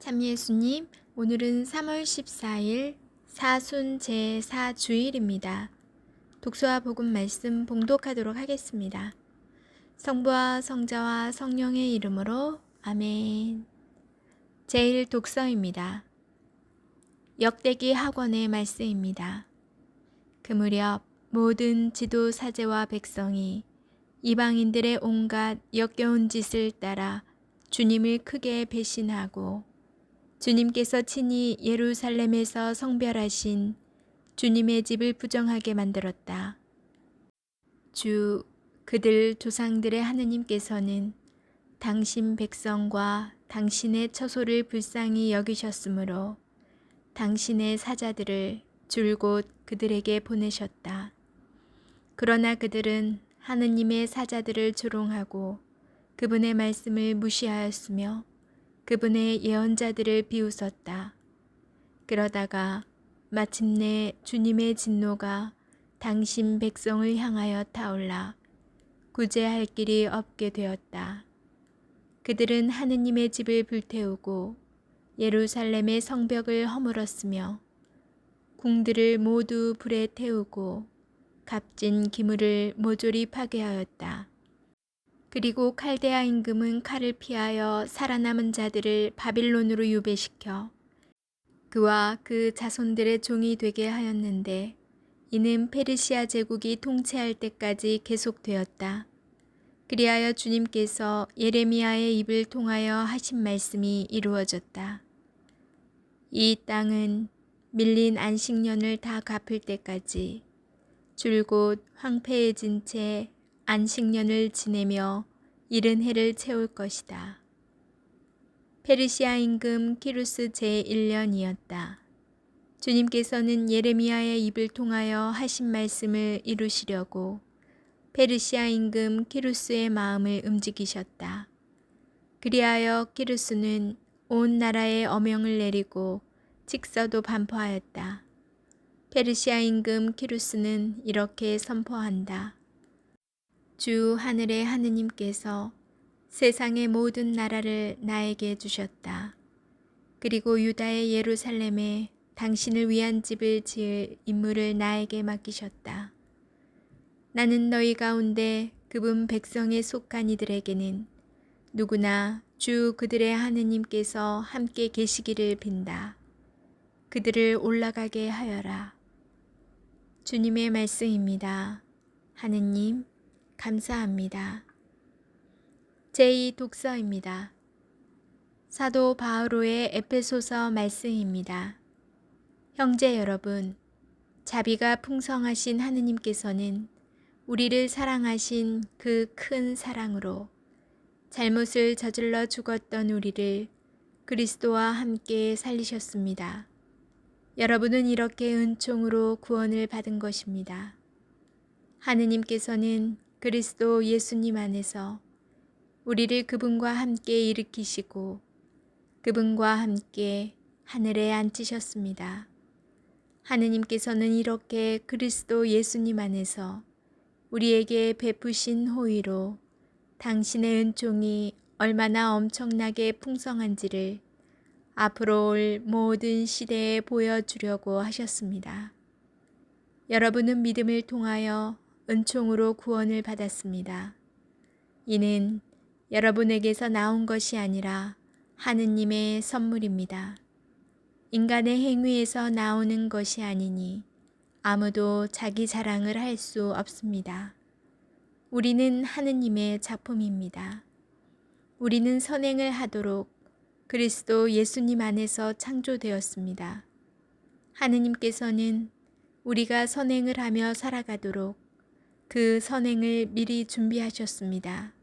참 예수님, 오늘은 3월 14일 사순 제4주일입니다. 독서와 복음 말씀 봉독하도록 하겠습니다. 성부와 성자와 성령의 이름으로 아멘. 제1독서입니다. 역대기 학원의 말씀입니다. 그 무렵 모든 지도 사제와 백성이 이방인들의 온갖 역겨운 짓을 따라 주님을 크게 배신하고 주님께서 친히 예루살렘에서 성별하신 주님의 집을 부정하게 만들었다. 그들 조상들의 하느님께서는 당신 백성과 당신의 처소를 불쌍히 여기셨으므로 당신의 사자들을 줄곧 그들에게 보내셨다. 그러나 그들은 하느님의 사자들을 조롱하고 그분의 말씀을 무시하였으며 그분의 예언자들을 비웃었다. 그러다가 마침내 주님의 진노가 당신 백성을 향하여 타올라 구제할 길이 없게 되었다. 그들은 하느님의 집을 불태우고 예루살렘의 성벽을 허물었으며 궁들을 모두 불에 태우고 값진 기물을 모조리 파괴하였다. 그리고 칼데아 임금은 칼을 피하여 살아남은 자들을 바빌론으로 유배시켜 그와 그 자손들의 종이 되게 하였는데 이는 페르시아 제국이 통치할 때까지 계속되었다. 그리하여 주님께서 예레미야의 입을 통하여 하신 말씀이 이루어졌다. 이 땅은 밀린 안식년을 다 갚을 때까지 줄곧 황폐해진 채 안식년을 지내며 이른 해를 채울 것이다. 페르시아 임금 키루스 제1년이었다. 주님께서는 예레미야의 입을 통하여 하신 말씀을 이루시려고 페르시아 임금 키루스의 마음을 움직이셨다. 그리하여 키루스는 온 나라에 어명을 내리고 직서도 반포하였다. 페르시아 임금 키루스는 이렇게 선포한다. 주 하늘의 하느님께서 세상의 모든 나라를 나에게 주셨다. 그리고 유다의 예루살렘에 당신을 위한 집을 지을 임무를 나에게 맡기셨다. 나는 너희 가운데 그분 백성에 속한 이들에게는 누구나 주 그들의 하느님께서 함께 계시기를 빈다. 그들을 올라가게 하여라. 주님의 말씀입니다. 하느님, 감사합니다. 제2독서입니다. 사도 바오로의 에베소서 말씀입니다. 형제 여러분, 자비가 풍성하신 하느님께서는 우리를 사랑하신 그 큰 사랑으로 잘못을 저질러 죽었던 우리를 그리스도와 함께 살리셨습니다. 여러분은 이렇게 은총으로 구원을 받은 것입니다. 하느님께서는 그리스도 예수님 안에서 우리를 그분과 함께 일으키시고 그분과 함께 하늘에 앉히셨습니다. 하느님께서는 이렇게 그리스도 예수님 안에서 우리에게 베푸신 호의로 당신의 은총이 얼마나 엄청나게 풍성한지를 앞으로 올 모든 시대에 보여주려고 하셨습니다. 여러분은 믿음을 통하여 은총으로 구원을 받았습니다. 이는 여러분에게서 나온 것이 아니라 하느님의 선물입니다. 인간의 행위에서 나오는 것이 아니니 아무도 자기 자랑을 할 수 없습니다. 우리는 하느님의 작품입니다. 우리는 선행을 하도록 그리스도 예수님 안에서 창조되었습니다. 하느님께서는 우리가 선행을 하며 살아가도록 그 선행을 미리 준비하셨습니다.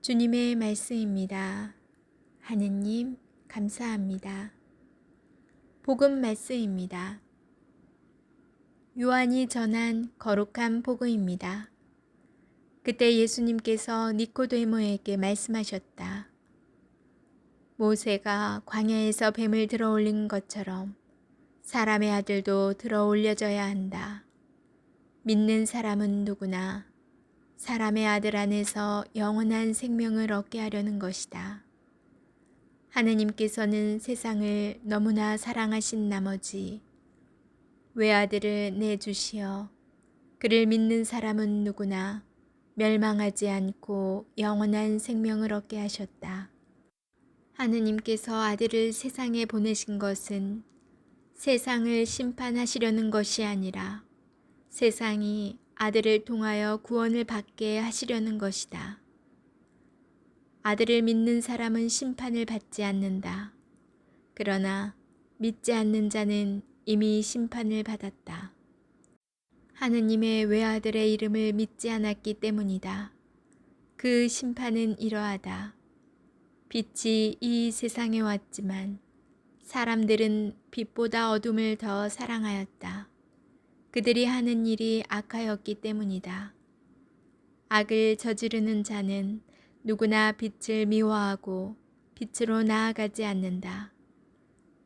주님의 말씀입니다. 하느님, 감사합니다. 복음 말씀입니다. 요한이 전한 거룩한 복음입니다. 그때 예수님께서 니코데모에게 말씀하셨다. 모세가 광야에서 뱀을 들어올린 것처럼 사람의 아들도 들어올려져야 한다. 믿는 사람은 누구나 사람의 아들 안에서 영원한 생명을 얻게 하려는 것이다. 하느님께서는 세상을 너무나 사랑하신 나머지 외아들을 내주시어 그를 믿는 사람은 누구나 멸망하지 않고 영원한 생명을 얻게 하셨다. 하느님께서 아들을 세상에 보내신 것은 세상을 심판하시려는 것이 아니라 세상이 아들을 통하여 구원을 받게 하시려는 것이다. 아들을 믿는 사람은 심판을 받지 않는다. 그러나 믿지 않는 자는 이미 심판을 받았다. 하느님의 외아들의 이름을 믿지 않았기 때문이다. 그 심판은 이러하다. 빛이 이 세상에 왔지만 사람들은 빛보다 어둠을 더 사랑하였다. 그들이 하는 일이 악하였기 때문이다. 악을 저지르는 자는 누구나 빛을 미워하고 빛으로 나아가지 않는다.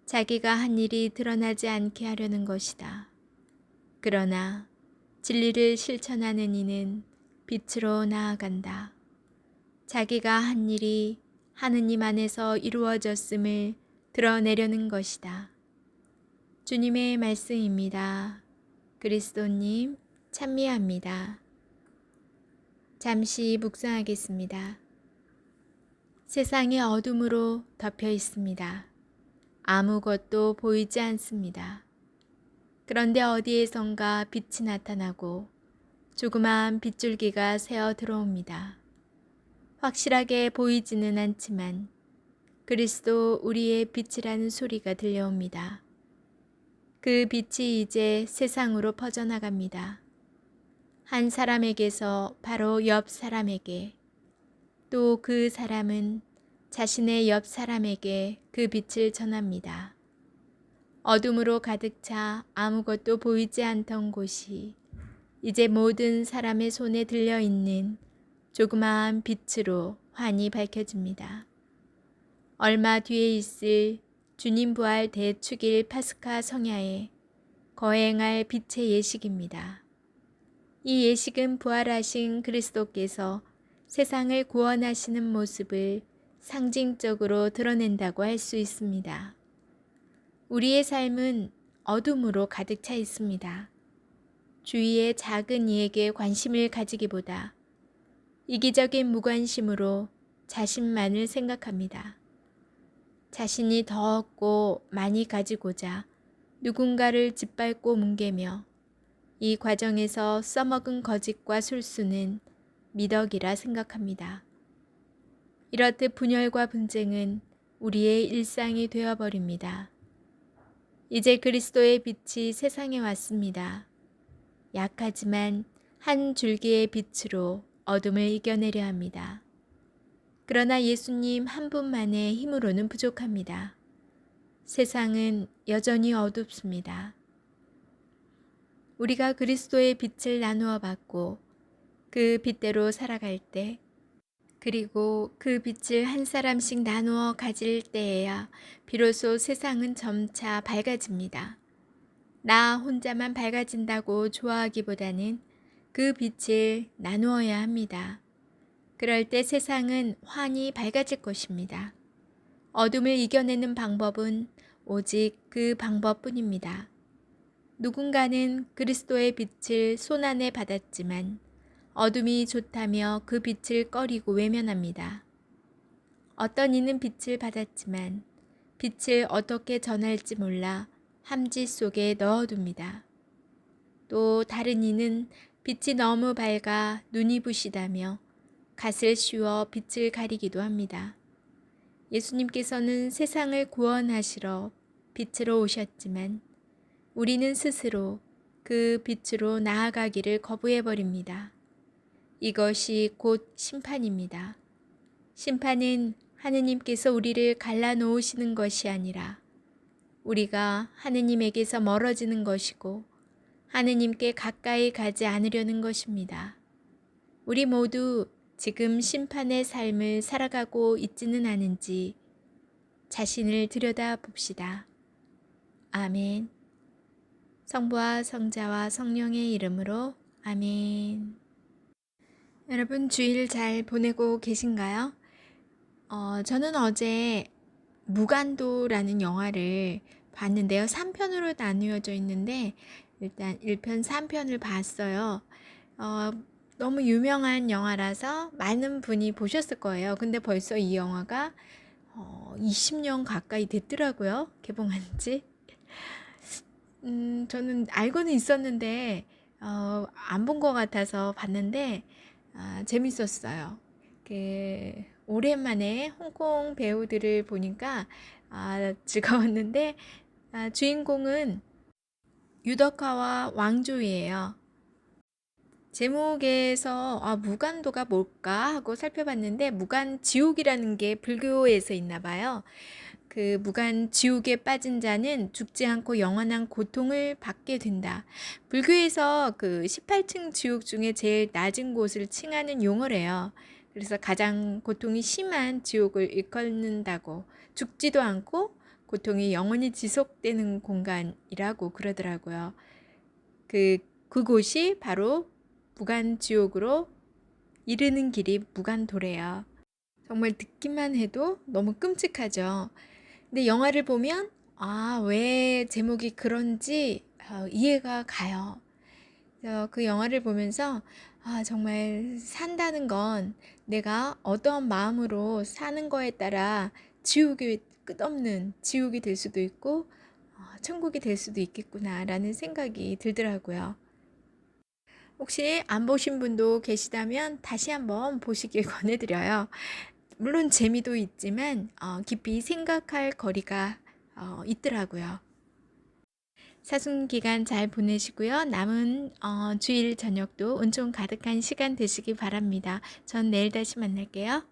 자기가 한 일이 드러나지 않게 하려는 것이다. 그러나 진리를 실천하는 이는 빛으로 나아간다. 자기가 한 일이 하느님 안에서 이루어졌음을 드러내려는 것이다. 주님의 말씀입니다. 그리스도님 찬미합니다. 잠시 묵상하겠습니다. 세상이 어둠으로 덮여 있습니다. 아무것도 보이지 않습니다. 그런데 어디에선가 빛이 나타나고 조그마한 빗줄기가 새어 들어옵니다. 확실하게 보이지는 않지만 그리스도 우리의 빛이라는 소리가 들려옵니다. 그 빛이 이제 세상으로 퍼져나갑니다. 한 사람에게서 바로 옆 사람에게, 또 그 사람은 자신의 옆 사람에게 그 빛을 전합니다. 어둠으로 가득 차 아무것도 보이지 않던 곳이 이제 모든 사람의 손에 들려있는 조그마한 빛으로 환히 밝혀집니다. 얼마 뒤에 있을 주님 부활 대축일 파스카 성야에 거행할 빛의 예식입니다. 이 예식은 부활하신 그리스도께서 세상을 구원하시는 모습을 상징적으로 드러낸다고 할 수 있습니다. 우리의 삶은 어둠으로 가득 차 있습니다. 주위의 작은 이에게 관심을 가지기보다 이기적인 무관심으로 자신만을 생각합니다. 자신이 더 얻고 많이 가지고자 누군가를 짓밟고 뭉개며 이 과정에서 써먹은 거짓과 술수는 미덕이라 생각합니다. 이렇듯 분열과 분쟁은 우리의 일상이 되어버립니다. 이제 그리스도의 빛이 세상에 왔습니다. 약하지만 한 줄기의 빛으로 어둠을 이겨내려 합니다. 그러나 예수님 한 분만의 힘으로는 부족합니다. 세상은 여전히 어둡습니다. 우리가 그리스도의 빛을 나누어 받고 그 빛대로 살아갈 때, 그리고 그 빛을 한 사람씩 나누어 가질 때에야 비로소 세상은 점차 밝아집니다. 나 혼자만 밝아진다고 좋아하기보다는 그 빛을 나누어야 합니다. 그럴 때 세상은 환히 밝아질 것입니다. 어둠을 이겨내는 방법은 오직 그 방법뿐입니다. 누군가는 그리스도의 빛을 손안에 받았지만 어둠이 좋다며 그 빛을 꺼리고 외면합니다. 어떤 이는 빛을 받았지만 빛을 어떻게 전할지 몰라 함지 속에 넣어둡니다. 또 다른 이는 빛이 너무 밝아 눈이 부시다며 갓을 씌워 빛을 가리기도 합니다. 예수님께서는 세상을 구원하시러 빛으로 오셨지만 우리는 스스로 그 빛으로 나아가기를 거부해버립니다. 이것이 곧 심판입니다. 심판은 하느님께서 우리를 갈라놓으시는 것이 아니라 우리가 하느님에게서 멀어지는 것이고 하느님께 가까이 가지 않으려는 것입니다. 우리 모두 지금 심판의 삶을 살아가고 있지는 않은지 자신을 들여다 봅시다. 아멘. 성부와 성자와 성령의 이름으로 아멘. 여러분 주일 잘 보내고 계신가요? 저는 어제 무간도라는 영화를 봤는데요. 3편으로 나누어져 있는데 일단 1편, 3편을 봤어요. 어, 너무 유명한 영화라서 많은 분이 보셨을 거예요. 근데 벌써 이 영화가 20년 가까이 됐더라고요. 개봉한 지. 저는 알고는 있었는데 안 본 것 같아서 봤는데 재밌었어요. 오랜만에 홍콩 배우들을 보니까 즐거웠는데 주인공은 유덕화와 왕조이예요. 제목에서 무간도가 뭘까 하고 살펴봤는데 무간지옥이라는 게 불교에서 있나 봐요. 그 무간지옥에 빠진 자는 죽지 않고 영원한 고통을 받게 된다. 불교에서 그 18층 지옥 중에 제일 낮은 곳을 칭하는 용어래요. 그래서 가장 고통이 심한 지옥을 일컫는다고, 죽지도 않고 고통이 영원히 지속되는 공간이라고 그러더라고요. 그곳이 바로 무간지옥으로 이르는 길이 무간도래요. 정말 듣기만 해도 너무 끔찍하죠. 근데 영화를 보면 왜 제목이 그런지 이해가 가요. 그래서 그 영화를 보면서 정말 산다는 건 내가 어떠한 마음으로 사는 거에 따라 지옥이 끝없는 지옥이 될 수도 있고 천국이 될 수도 있겠구나라는 생각이 들더라고요. 혹시 안 보신 분도 계시다면 다시 한번 보시길 권해드려요. 물론 재미도 있지만 깊이 생각할 거리가 있더라고요. 사순 기간 잘 보내시고요. 남은 주일 저녁도 은총 가득한 시간 되시기 바랍니다. 전 내일 다시 만날게요.